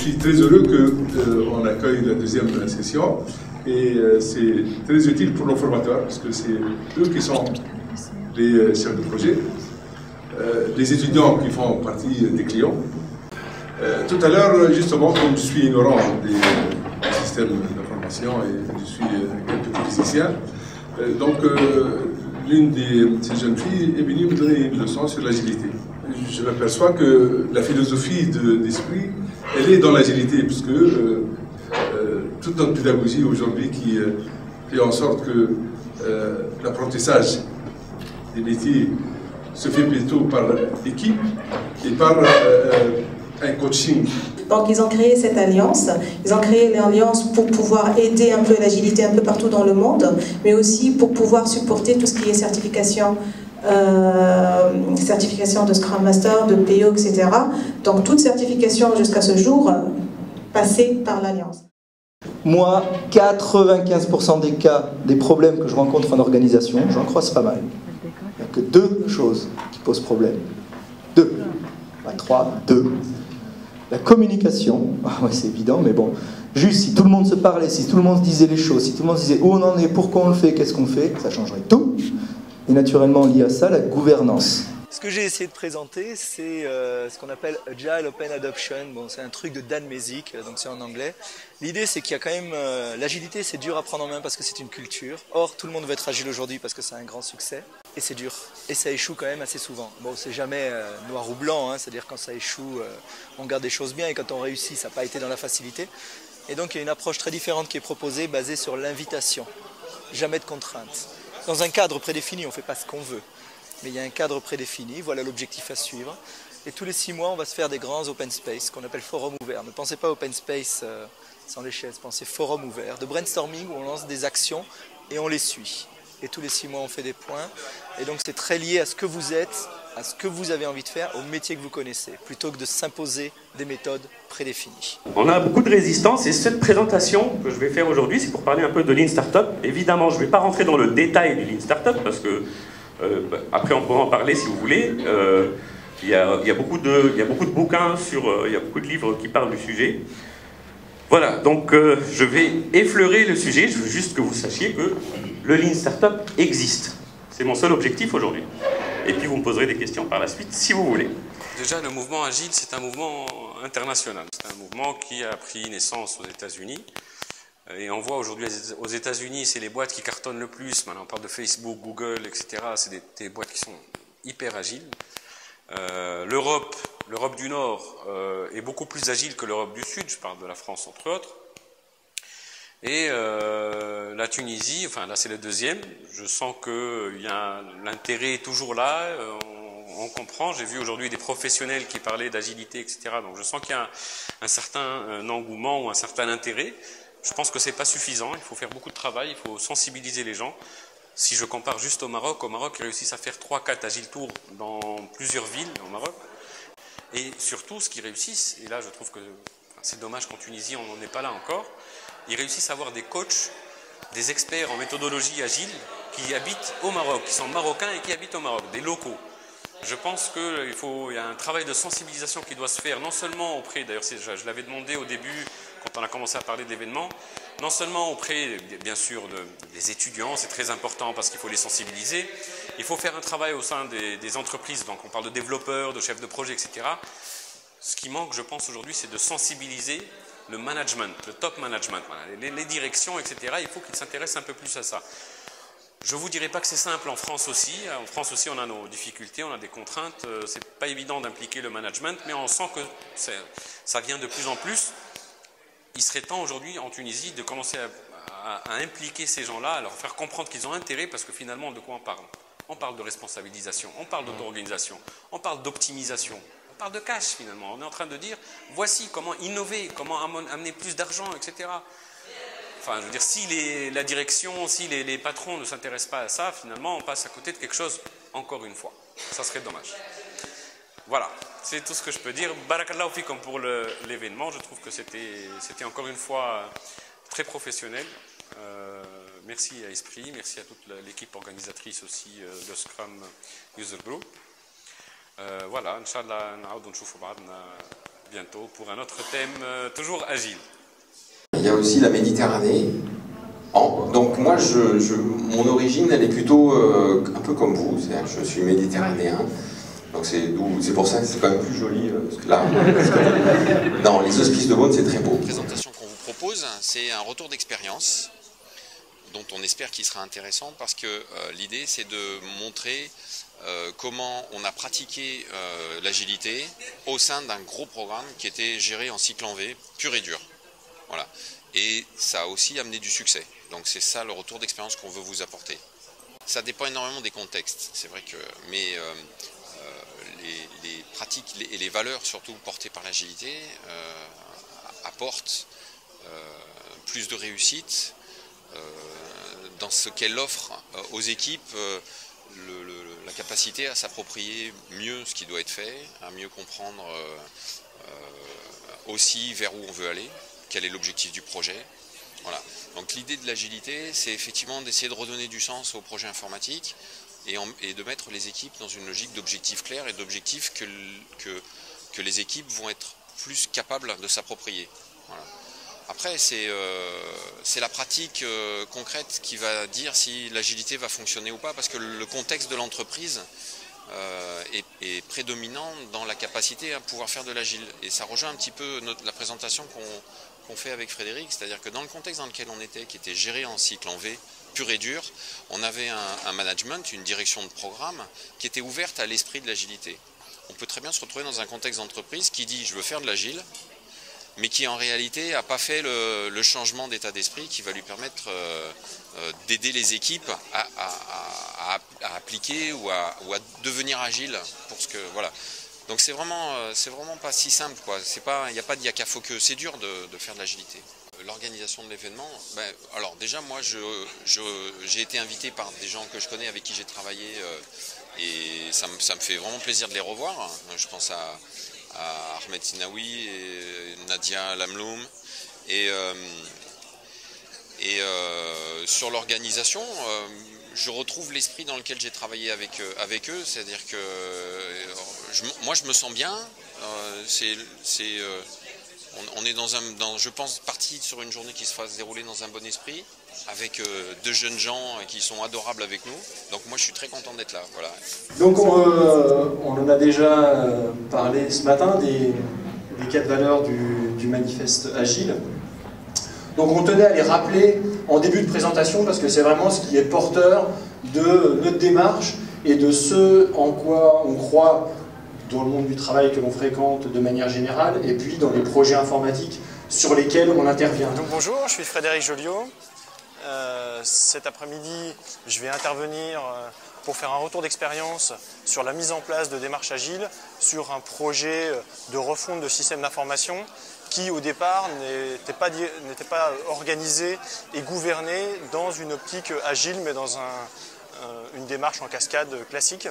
suis très heureux qu'on accueille la deuxième session et c'est très utile pour nos formateurs parce que c'est eux qui sont les chefs de projet, les étudiants qui font partie des clients. Tout à l'heure, justement, comme je suis ignorant des systèmes d'information et je suis un petit physicien, donc l'une de ces jeunes filles est venue me donner une leçon sur l'agilité. Je m'aperçois que la philosophie d'esprit, elle est dans l'agilité, puisque toute notre pédagogie aujourd'hui qui fait en sorte que l'apprentissage des métiers se fait plutôt par équipe et par un coaching. Donc ils ont créé cette alliance, ils ont créé l'alliance pour pouvoir aider un peu l'agilité un peu partout dans le monde, mais aussi pour pouvoir supporter tout ce qui est certification de Scrum Master, de PO, etc. Donc toute certification jusqu'à ce jour passée par l'alliance. Moi, 95% des cas, des problèmes que je rencontre en organisation, j'en croise pas mal. Il n'y a que deux choses qui posent problème. Deux. Pas trois, deux. La communication, ouais, c'est évident, mais bon, juste si tout le monde se parlait, si tout le monde se disait les choses, si tout le monde se disait où on en est, pourquoi on le fait, qu'est-ce qu'on fait, ça changerait tout. Et naturellement, lié à ça, la gouvernance. Ce que j'ai essayé de présenter, c'est ce qu'on appelle Agile Open Adoption. Bon, c'est un truc de Dan Mesic, donc c'est en anglais. L'idée, c'est qu'il y a quand même... l'agilité, c'est dur à prendre en main parce que c'est une culture. Or, tout le monde veut être agile aujourd'hui parce que c'est un grand succès. Et c'est dur. Et ça échoue quand même assez souvent. Bon, c'est jamais noir ou blanc, hein, c'est-à-dire quand ça échoue, on garde des choses bien. Et quand on réussit, ça n'a pas été dans la facilité. Et donc, il y a une approche très différente qui est proposée, basée sur l'invitation. Jamais de contraintes. Dans un cadre prédéfini, on ne fait pas ce qu'on veut. Mais il y a un cadre prédéfini, voilà l'objectif à suivre. Et tous les 6 mois, on va se faire des grands open space, qu'on appelle forum ouvert. Ne pensez pas open space sans les chaises, pensez forum ouvert, de brainstorming où on lance des actions et on les suit. Et tous les 6 mois, on fait des points. Et donc c'est très lié à ce que vous êtes, à ce que vous avez envie de faire, au métier que vous connaissez, plutôt que de s'imposer des méthodes prédéfinies. On a beaucoup de résistance et cette présentation que je vais faire aujourd'hui, c'est pour parler un peu de Lean Startup. Évidemment, je ne vais pas rentrer dans le détail du Lean Startup parce que après, on pourra en parler si vous voulez. Il y a beaucoup de bouquins, il y a beaucoup de livres qui parlent du sujet. Voilà, donc je vais effleurer le sujet. Je veux juste que vous sachiez que le Lean Startup existe. C'est mon seul objectif aujourd'hui. Et puis vous me poserez des questions par la suite, si vous voulez. Déjà, le mouvement Agile, c'est un mouvement international. C'est un mouvement qui a pris naissance aux États-Unis. Et on voit aujourd'hui aux États-Unis, c'est les boîtes qui cartonnent le plus. Maintenant, on parle de Facebook, Google, etc. C'est des boîtes qui sont hyper agiles. L'Europe du Nord est beaucoup plus agile que l'Europe du Sud. Je parle de la France, entre autres. Et la Tunisie, enfin là c'est le deuxième. Je sens que l'intérêt est toujours là. On comprend. J'ai vu aujourd'hui des professionnels qui parlaient d'agilité, etc. Donc je sens qu'il y a un certain engouement ou un certain intérêt. Je pense que ce n'est pas suffisant, il faut faire beaucoup de travail, il faut sensibiliser les gens. Si je compare juste au Maroc, ils réussissent à faire 3-4 Agile Tours dans plusieurs villes au Maroc. Et surtout, ce qu'ils réussissent, et là je trouve que c'est dommage qu'en Tunisie on n'en est pas là encore, ils réussissent à avoir des coachs, des experts en méthodologie agile qui habitent au Maroc, qui sont marocains et qui habitent au Maroc, des locaux. Je pense qu'il y a un travail de sensibilisation qui doit se faire, non seulement auprès, d'ailleurs je l'avais demandé au début, quand on a commencé à parler de l'événement, non seulement auprès, bien sûr, des étudiants, c'est très important parce qu'il faut les sensibiliser, il faut faire un travail au sein des entreprises, donc on parle de développeurs, de chefs de projet, etc. Ce qui manque, je pense, aujourd'hui, c'est de sensibiliser le management, le top management, les directions, etc. Il faut qu'ils s'intéressent un peu plus à ça. Je ne vous dirai pas que c'est simple en France aussi. En France aussi, on a nos difficultés, on a des contraintes. C'est pas évident d'impliquer le management, mais on sent que ça vient de plus en plus. Il serait temps aujourd'hui en Tunisie de commencer à impliquer ces gens-là, à leur faire comprendre qu'ils ont intérêt, parce que finalement, de quoi on parle? On parle de responsabilisation, on parle d'auto-organisation, on parle d'optimisation, on parle de cash finalement. On est en train de dire, voici comment innover, comment amener plus d'argent, etc. Enfin, je veux dire, si la direction, si les patrons ne s'intéressent pas à ça, finalement, on passe à côté de quelque chose, encore une fois. Ça serait dommage. Voilà, c'est tout ce que je peux dire. Barakallahu fikum pour l'événement. Je trouve que c'était encore une fois très professionnel. Merci à Esprit, merci à toute l'équipe organisatrice aussi de Scrum User Group. Voilà, Inch'Allah, نعاودوا نشوفوا بعضنا bientôt pour un autre thème, toujours agile. Il y a aussi la Méditerranée. Donc moi, mon origine, elle est plutôt un peu comme vous. Je suis méditerranéen. Donc c'est pour ça que c'est quand même plus joli là. Non, les Hospices de Beaune, c'est très beau. La présentation qu'on vous propose, c'est un retour d'expérience dont on espère qu'il sera intéressant parce que l'idée c'est de montrer comment on a pratiqué l'agilité au sein d'un gros programme qui était géré en cycle en V, pur et dur. Voilà. Et ça a aussi amené du succès. Donc c'est ça le retour d'expérience qu'on veut vous apporter. Ça dépend énormément des contextes, c'est vrai que... Mais les pratiques et les valeurs surtout portées par l'agilité apportent plus de réussite dans ce qu'elle offre aux équipes, la capacité à s'approprier mieux ce qui doit être fait, à mieux comprendre aussi vers où on veut aller, quel est l'objectif du projet. Voilà. Donc l'idée de l'agilité, c'est effectivement d'essayer de redonner du sens au projet informatique et de mettre les équipes dans une logique d'objectifs clairs et d'objectifs que les équipes vont être plus capables de s'approprier. Voilà. Après, c'est la pratique concrète qui va dire si l'agilité va fonctionner ou pas, parce que le contexte de l'entreprise est prédominant dans la capacité à pouvoir faire de l'agile. Et ça rejoint un petit peu la présentation qu'on fait avec Frédéric, c'est-à-dire que dans le contexte dans lequel on était, qui était géré en cycle en V, pur et dur, on avait un management, une direction de programme qui était ouverte à l'esprit de l'agilité. On peut très bien se retrouver dans un contexte d'entreprise qui dit « je veux faire de l'agile », mais qui en réalité n'a pas fait le changement d'état d'esprit qui va lui permettre d'aider les équipes à appliquer ou à devenir agile pour ce que voilà. Donc c'est vraiment pas si simple quoi. Il n'y a pas de yaka faut que, c'est dur de faire de l'agilité. L'organisation de l'événement, alors déjà moi j'ai été invité par des gens que je connais avec qui j'ai travaillé et ça me fait vraiment plaisir de les revoir. Je pense à Ahmed Sinaoui et Nadia Lamloum et sur l'organisation je retrouve l'esprit dans lequel j'ai travaillé avec eux, c'est-à-dire que moi je me sens bien, on est je pense parti sur une journée qui se fasse dérouler dans un bon esprit avec deux jeunes gens qui sont adorables avec nous, donc moi je suis très content d'être là. Voilà. Donc on en a déjà parlé ce matin des 4 valeurs du manifeste Agile. Donc on tenait à les rappeler en début de présentation parce que c'est vraiment ce qui est porteur de notre démarche et de ce en quoi on croit dans le monde du travail que l'on fréquente de manière générale et puis dans les projets informatiques sur lesquels on intervient. Donc bonjour, je suis Frédéric Joliot. Cet après-midi, je vais intervenir pour faire un retour d'expérience sur la mise en place de démarches agiles sur un projet de refonte de système d'information qui au départ n'était pas organisé et gouverné dans une optique agile mais dans une démarche en cascade classique.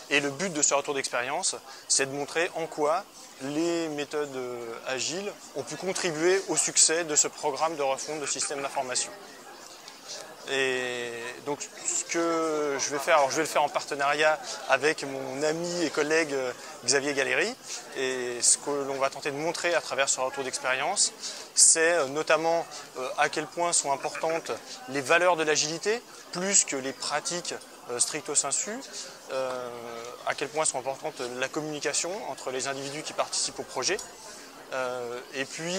Et le but de ce retour d'expérience, c'est de montrer en quoi les méthodes agiles ont pu contribuer au succès de ce programme de refonte de système d'information. Et donc ce que je vais faire, alors je vais le faire en partenariat avec mon ami et collègue Xavier Galéry. Et ce que l'on va tenter de montrer à travers ce retour d'expérience, c'est notamment à quel point sont importantes les valeurs de l'agilité, plus que les pratiques stricto sensu, à quel point sont importantes la communication entre les individus qui participent au projet, et puis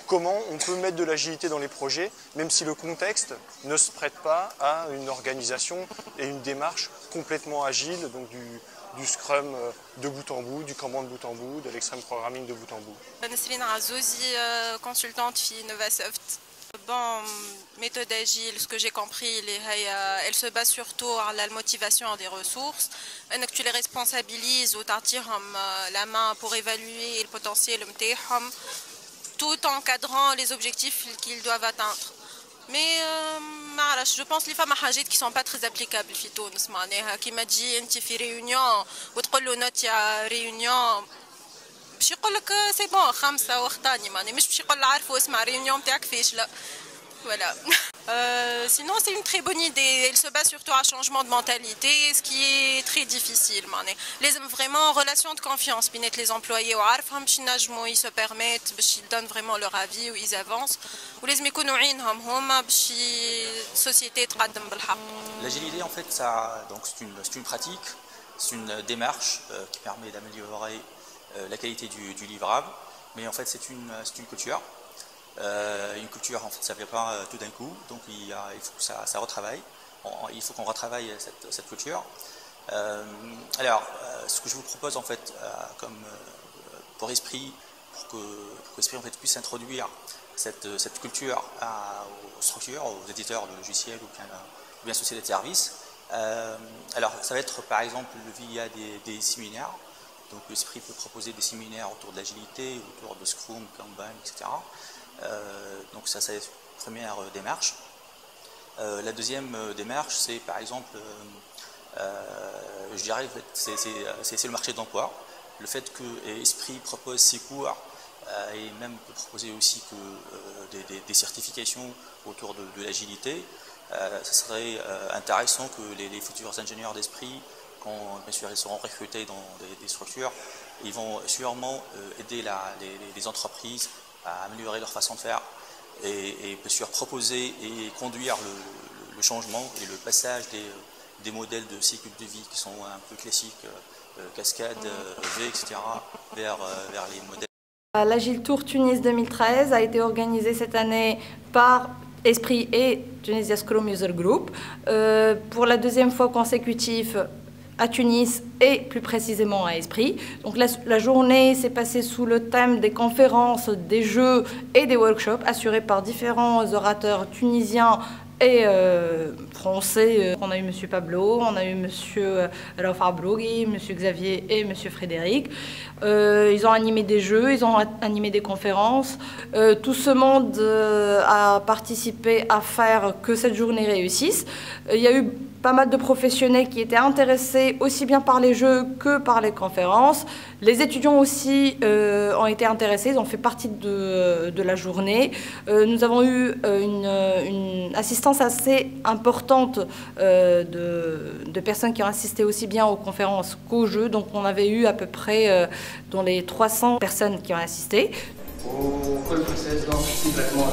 comment on peut mettre de l'agilité dans les projets, même si le contexte ne se prête pas à une organisation et une démarche complètement agile, donc du Scrum de bout en bout, du Kanban de bout en bout, de l'Extreme Programming de bout en bout. Nesrine Razouzi, consultante chez Novasoft. Bon, méthode agile, ce que j'ai compris, elle se base surtout sur la motivation des ressources, que tu les responsabilises ou t'attirent la main pour évaluer le potentiel, tout en encadrant les objectifs qu'ils doivent atteindre. Mais je pense que les femmes qui ne sont pas très applicables في تونس معناها كيما تجي انت في réunion وتقول له نوت يا réunion باش يقول لك سي بون 5 واختاني معناها مش باش يقول عارفوا اسمع ريونيون نتاعك فاشله. فوالا. Sinon, c'est une très bonne idée. Elle se base surtout à un changement de mentalité, ce qui est très difficile. Vraiment, relation de confiance. Les employés, ils se permettent, ils donnent vraiment leur avis, ils avancent. L'agilité, en fait, c'est une pratique, c'est une démarche qui permet d'améliorer la qualité du livrable. Mais en fait, c'est une culture. Une culture, en fait, ça ne vient pas tout d'un coup, donc il faut que ça retravaille. Il faut qu'on retravaille cette culture. Alors, ce que je vous propose, en fait, pour Esprit, pour qu'Esprit en fait, puisse introduire cette culture aux structures, aux éditeurs de logiciels ou bien sociétés de services. Alors, ça va être, par exemple, via des séminaires. Donc, Esprit peut proposer des séminaires autour de l'agilité, autour de Scrum, Kanban, etc. Donc ça, c'est la première démarche. La deuxième démarche, c'est par exemple, je dirais, c'est le marché de l'emploi. Le fait que Esprit propose ses cours et même peut proposer aussi des certifications autour de l'agilité, ça serait intéressant que les futurs ingénieurs d'Esprit, quand bien sûr ils seront recrutés dans des structures, ils vont sûrement aider les entreprises à améliorer leur façon de faire et bien sûr proposer et conduire le changement et le passage des modèles de cycle de vie qui sont un peu classiques, cascade, V, etc., vers les modèles. L'Agile Tour Tunis 2013 a été organisé cette année par Esprit et Tunisia Scrum User Group. Pour la deuxième fois consécutive, à Tunis et plus précisément à Esprit. Donc la journée s'est passée sous le thème des conférences, des jeux et des workshops assurés par différents orateurs tunisiens et français. On a eu M. Pablo, on a eu M. Rauf Abrougui, M. Xavier et M. Frédéric. Ils ont animé des jeux, ils ont animé des conférences. Tout ce monde a participé à faire que cette journée réussisse. Il y a eu pas mal de professionnels qui étaient intéressés aussi bien par les jeux que par les conférences. Les étudiants aussi ont été intéressés, ils ont fait partie de la journée. Nous avons eu une assistance assez importante de personnes qui ont assisté aussi bien aux conférences qu'aux jeux. Donc on avait eu à peu près dans les 300 personnes qui ont assisté. Au code process, donc, complètement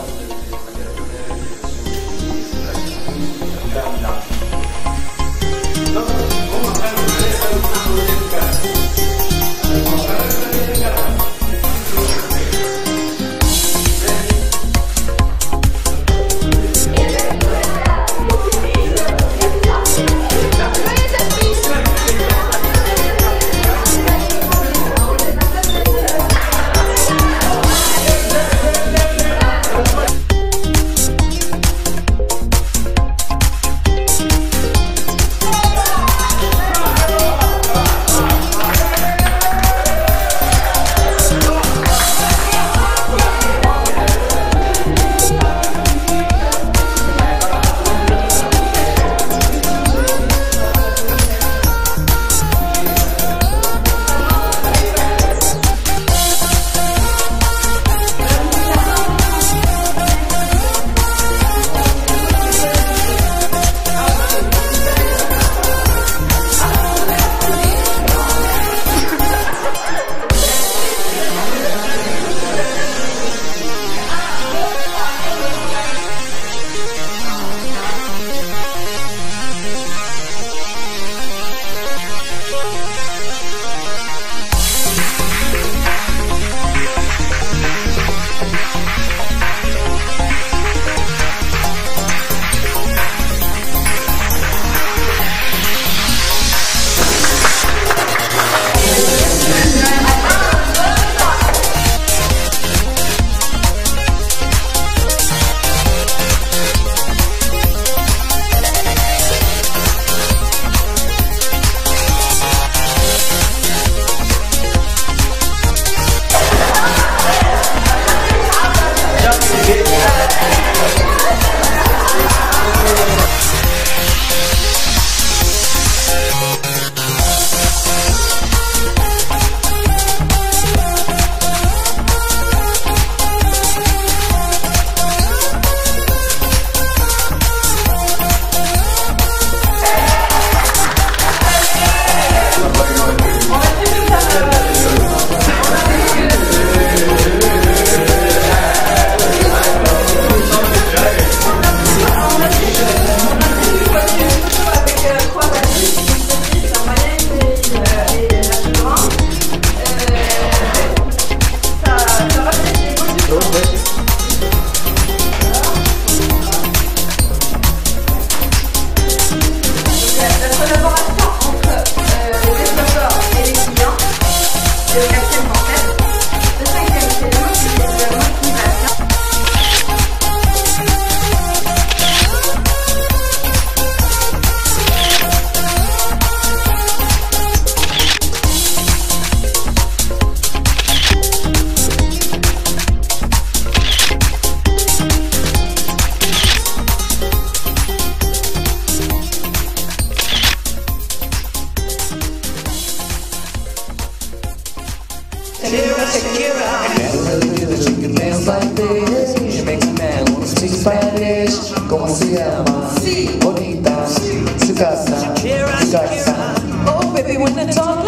She dance like this. She makes a man wanna speak Spanish. Como se llama? Bonita, su casa, su casa. Oh, baby, when I talk